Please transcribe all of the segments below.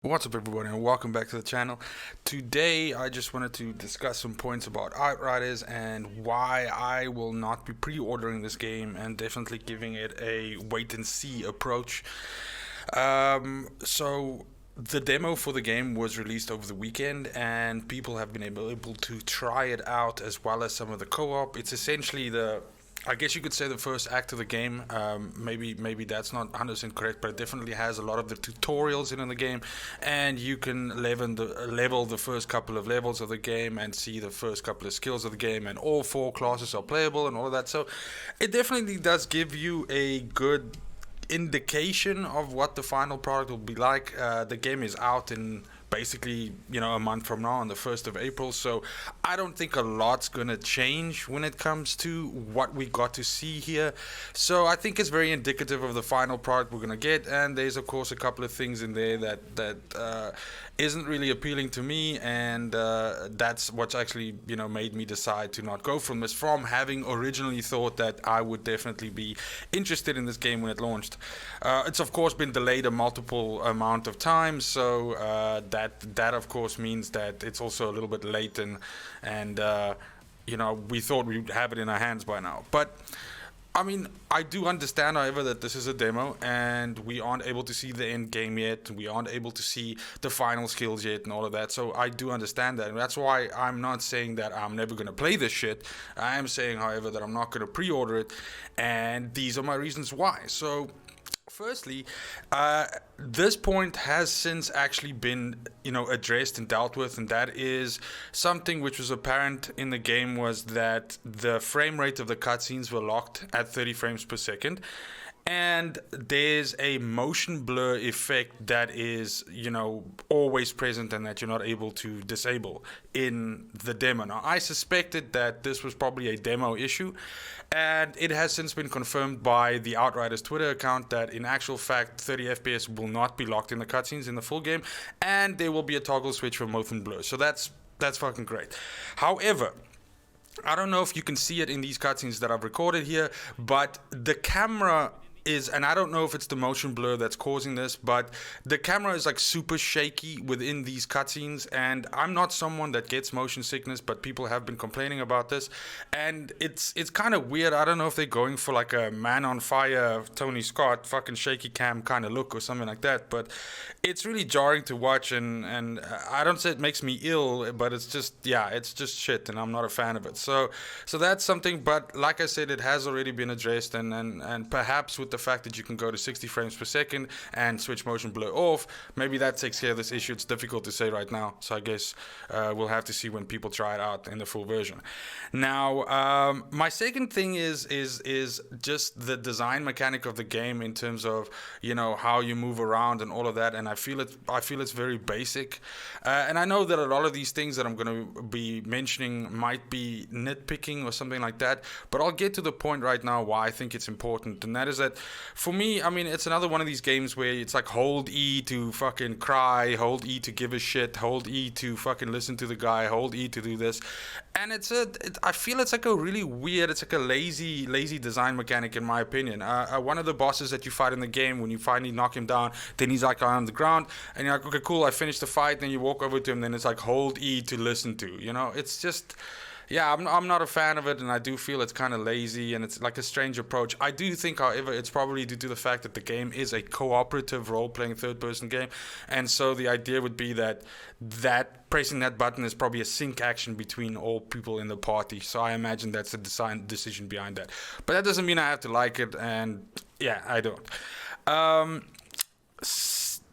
What's up, everybody, and welcome back to the channel. Today, I just wanted to discuss some points about Outriders and why I will not be pre-ordering this game and definitely giving it a wait-and-see approach. So the demo for the game was released over the weekend, and people have been able to try it out as well as some of the co-op. It's essentially I guess you could say the first act of the game. Maybe that's not 100% correct, but it definitely has a lot of the tutorials in the game, and you can level the first couple of levels of the game and see the first couple of skills of the game, and all four classes are playable and all of that. So it definitely does give you a good indication of what the final product will be like. The game is out in basically a month from now on the 1st of April, so I don't think a lot's gonna change when it comes to what we got to see here. So I think it's very indicative of the final product we're gonna get, and there's of course a couple of things in there that isn't really appealing to me, and that's what's actually made me decide to not go from this, from having originally thought that I would definitely be interested in this game when it launched. It's of course been delayed a multiple amount of times, so that of course means that it's also a little bit late, and we thought we'd have it in our hands by now. But I mean, I do understand, however, that this is a demo and we aren't able to see the end game yet. We aren't able to see the final skills yet and all of that. So I do understand that. And that's why I'm not saying that I'm never going to play this shit. I am saying, however, that I'm not going to pre-order it. And these are my reasons why. So firstly, this point has since actually been, addressed and dealt with, and that is something which was apparent in the game, was that the frame rate of the cutscenes were locked at 30 frames per second. And there's a motion blur effect that is, always present and that you're not able to disable in the demo. Now, I suspected that this was probably a demo issue, and it has since been confirmed by the Outriders Twitter account that in actual fact 30 FPS will not be locked in the cutscenes in the full game, and there will be a toggle switch for motion blur. So that's fucking great. However, I don't know if you can see it in these cutscenes that I've recorded here, but the camera is, and I don't know if it's the motion blur that's causing this, but the camera is like super shaky within these cutscenes, and I'm not someone that gets motion sickness, but people have been complaining about this, and it's kind of weird. I don't know if they're going for like a Man on Fire, Tony Scott, fucking shaky cam kind of look or something like that, but it's really jarring to watch, and I don't say it makes me ill, but it's just shit, and I'm not a fan of it. So that's something, but like I said, it has already been addressed, and perhaps with the fact that you can go to 60 frames per second and switch motion blur off, maybe that takes care of this issue. It's difficult to say right now, so I guess we'll have to see when people try it out in the full version. Now, my second thing is just the design mechanic of the game in terms of how you move around and all of that, and I feel it's very basic, and I know that a lot of these things that I'm going to be mentioning might be nitpicking or something like that, but I'll get to the point right now why I think it's important, and that is that for me, I mean, it's another one of these games where it's like hold E to fucking cry, hold E to give a shit, hold E to fucking listen to the guy, hold E to do this, and I feel it's like a really weird, it's like a lazy design mechanic in my opinion. One of the bosses that you fight in the game, when you finally knock him down, then he's like on the ground, and you're like, okay, cool, I finished the fight. Then you walk over to him, then it's like hold E to listen to. It's just. Yeah, I'm not a fan of it, and I do feel it's kind of lazy, and it's like a strange approach. I do think, however, it's probably due to the fact that the game is a cooperative role-playing third-person game, and so the idea would be that pressing that button is probably a sync action between all people in the party. So I imagine that's the design decision behind that. But that doesn't mean I have to like it, and yeah, I don't.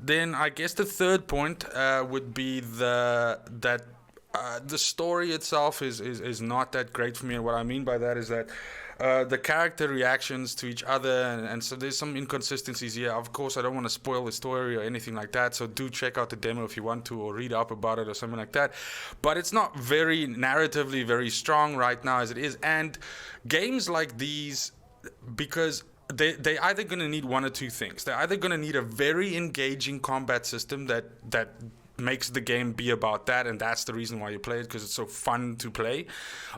Then I guess the third point would be that the story itself is not that great for me, and what I mean by that is that the character reactions to each other, and so there's some inconsistencies here. Of course, I don't want to spoil the story or anything like that, so do check out the demo if you want to, or read up about it or something like that. But it's not very narratively very strong right now as it is, and games like these, because they either going to need one or two things. They're either going to need a very engaging combat system that makes the game be about that, and that's the reason why you play it, because it's so fun to play,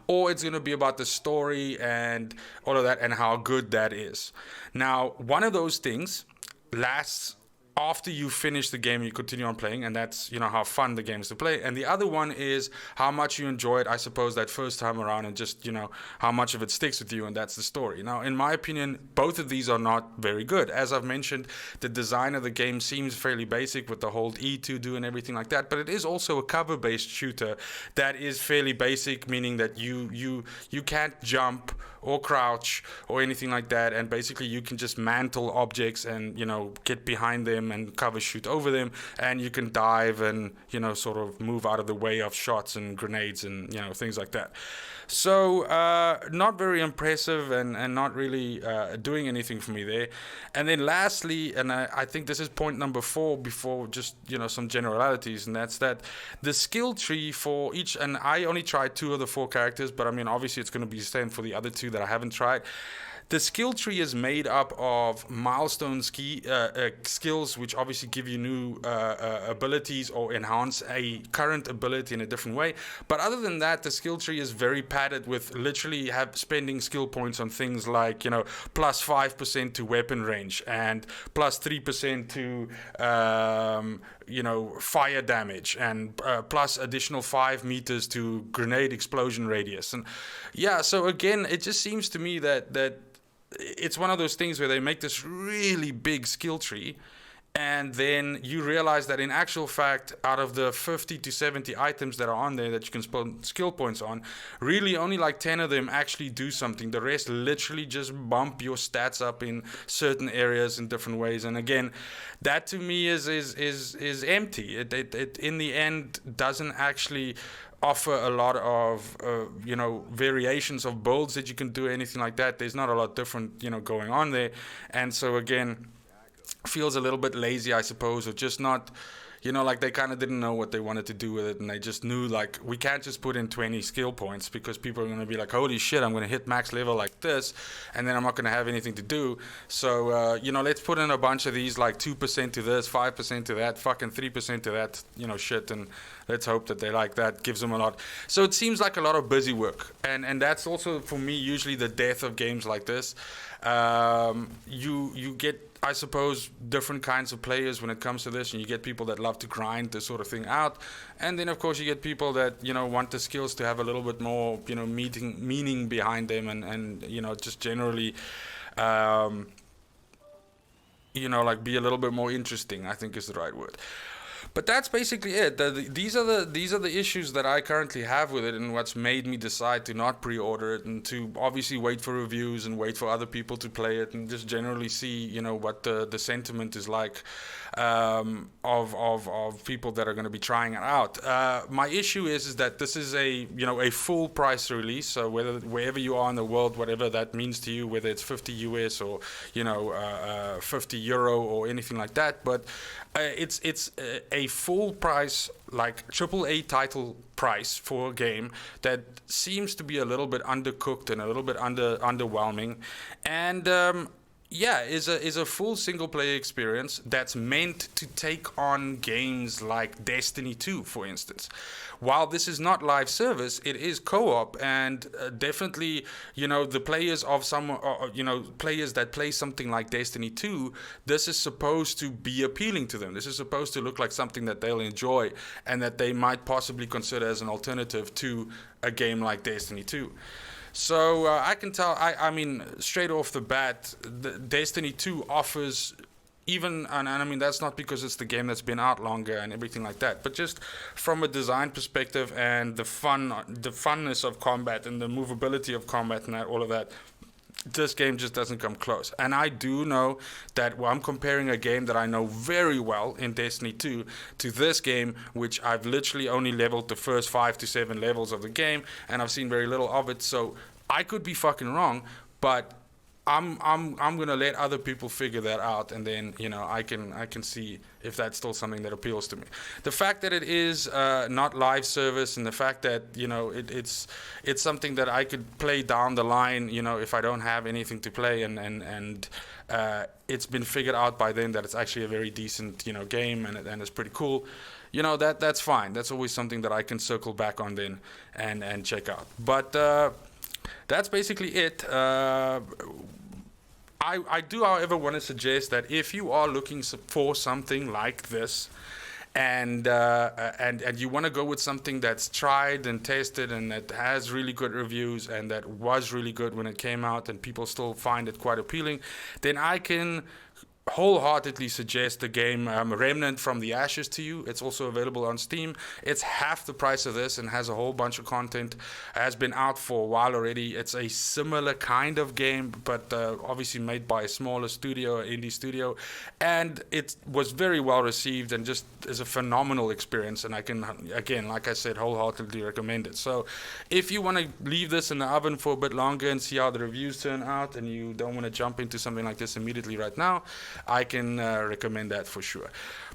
or it's going to be about the story and all of that and how good that is. Now, one of those things lasts after you finish the game, you continue on playing, and that's, you know, how fun the game is to play. And the other one is how much you enjoy it, I suppose, that first time around, and just, you know, how much of it sticks with you, and that's the story. Now, in my opinion, both of these are not very good. As I've mentioned, the design of the game seems fairly basic with the hold E to do and everything like that, but it is also a cover-based shooter that is fairly basic, meaning that you can't jump or crouch or anything like that, and basically you can just mantle objects and, you know, get behind them and cover shoot over them, and you can dive and, you know, sort of move out of the way of shots and grenades and, you know, things like that. So not very impressive, and not really doing anything for me there. And then lastly, and I think this is point number 4 before just, you know, some generalities, and that's that the skill tree for each, and I only tried 2 of the 4 characters, but I mean obviously it's going to be the same for the other 2 that I haven't tried. The skill tree is made up of milestone skills, which obviously give you new abilities or enhance a current ability in a different way. But other than that, the skill tree is very padded with literally spending skill points on things like, you know, plus 5% to weapon range and plus 3% to you know, fire damage, and plus additional 5 meters to grenade explosion radius. And yeah, so again, it just seems to me that it's one of those things where they make this really big skill tree, and then you realize that in actual fact, out of the 50 to 70 items that are on there that you can spend skill points on, really only like 10 of them actually do something. The rest literally just bump your stats up in certain areas in different ways. And again, that to me is empty. It in the end doesn't actually offer a lot of you know, variations of builds that you can do, anything like that. There's not a lot different, you know, going on there. And so again, feels a little bit lazy, I suppose, or just not, you know, like they kind of didn't know what they wanted to do with it, and they just knew like, we can't just put in 20 skill points because people are going to be like, holy shit, I'm going to hit max level like this, and then I'm not going to have anything to do. So you know, let's put in a bunch of these, like 2% to this, 5% to that, fucking 3% to that, you know, shit, and let's hope that they like that. Gives them a lot. So it seems like a lot of busy work, and that's also for me usually the death of games like this. You get, I suppose, different kinds of players when it comes to this, and you get people that love to grind this sort of thing out, and then of course you get people that, you know, want the skills to have a little bit more, you know, meaning behind them, and you know, just generally you know, like be a little bit more interesting, I think is the right word. But that's basically it. These are the issues that I currently have with it, and what's made me decide to not pre-order it, and to obviously wait for reviews and wait for other people to play it, and just generally see, you know, what the sentiment is like of people that are going to be trying it out. My issue is that this is a, you know, a full price release. So wherever you are in the world, whatever that means to you, whether it's 50 US or, you know, 50 euro or anything like that, but it's a full price, like AAA title price for a game that seems to be a little bit undercooked and a little bit underwhelming, and yeah, is a full single player experience that's meant to take on games like Destiny 2, for instance. While this is not live service, it is co-op, and definitely, you know, the players of some, you know, players that play something like Destiny 2, this is supposed to be appealing to them. This is supposed to look like something that they'll enjoy and that they might possibly consider as an alternative to a game like Destiny 2. So I can tell, I mean, straight off the bat, the Destiny 2 offers, even, and I mean, that's not because it's the game that's been out longer and everything like that, but just from a design perspective and the funness of combat and the movability of combat and all of that, this game just doesn't come close. And I do know that I'm comparing a game that I know very well in Destiny 2 to this game, which I've literally only leveled the first 5 to 7 levels of the game, and I've seen very little of it. So I could be fucking wrong, but I'm gonna let other people figure that out, and then, you know, I can see if that's still something that appeals to me. The fact that it is not live service, and the fact that, you know, it's something that I could play down the line, you know, if I don't have anything to play, and it's been figured out by then that it's actually a very decent, you know, game, and it's pretty cool. You know, that's fine. That's always something that I can circle back on then and check out. But that's basically it. I do, however, want to suggest that if you are looking for something like this, and you want to go with something that's tried and tested and that has really good reviews and that was really good when it came out and people still find it quite appealing, then I can wholeheartedly suggest the game Remnant from the Ashes to you. It's also available on Steam. It's half the price of this and has a whole bunch of content. Has been out for a while already. It's a similar kind of game, but obviously made by a smaller studio, indie studio, and it was very well received and just is a phenomenal experience. And I can, again, like I said, wholeheartedly recommend it. So if you want to leave this in the oven for a bit longer and see how the reviews turn out, and you don't want to jump into something like this immediately right now, I can recommend that for sure.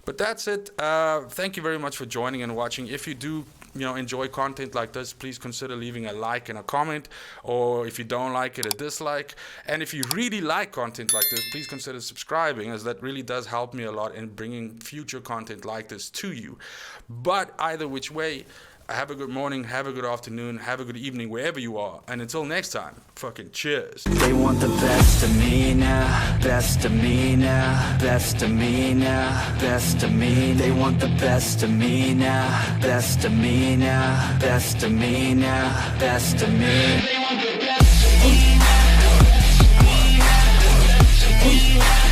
But that's it. Thank you very much for joining and watching. If you do, enjoy content like this, please consider leaving a like and a comment, or if you don't like it, a dislike. And if you really like content like this, please consider subscribing, as that really does help me a lot in bringing future content like this to you. But either which way, have a good morning, have a good afternoon, have a good evening, wherever you are. And until next time, fucking cheers. They want the best of me now, best of me now, best of me now, best of me. They want the best of me now, best of me now, best of me now, best of me. They want the best of me now, best of me now, best of me now.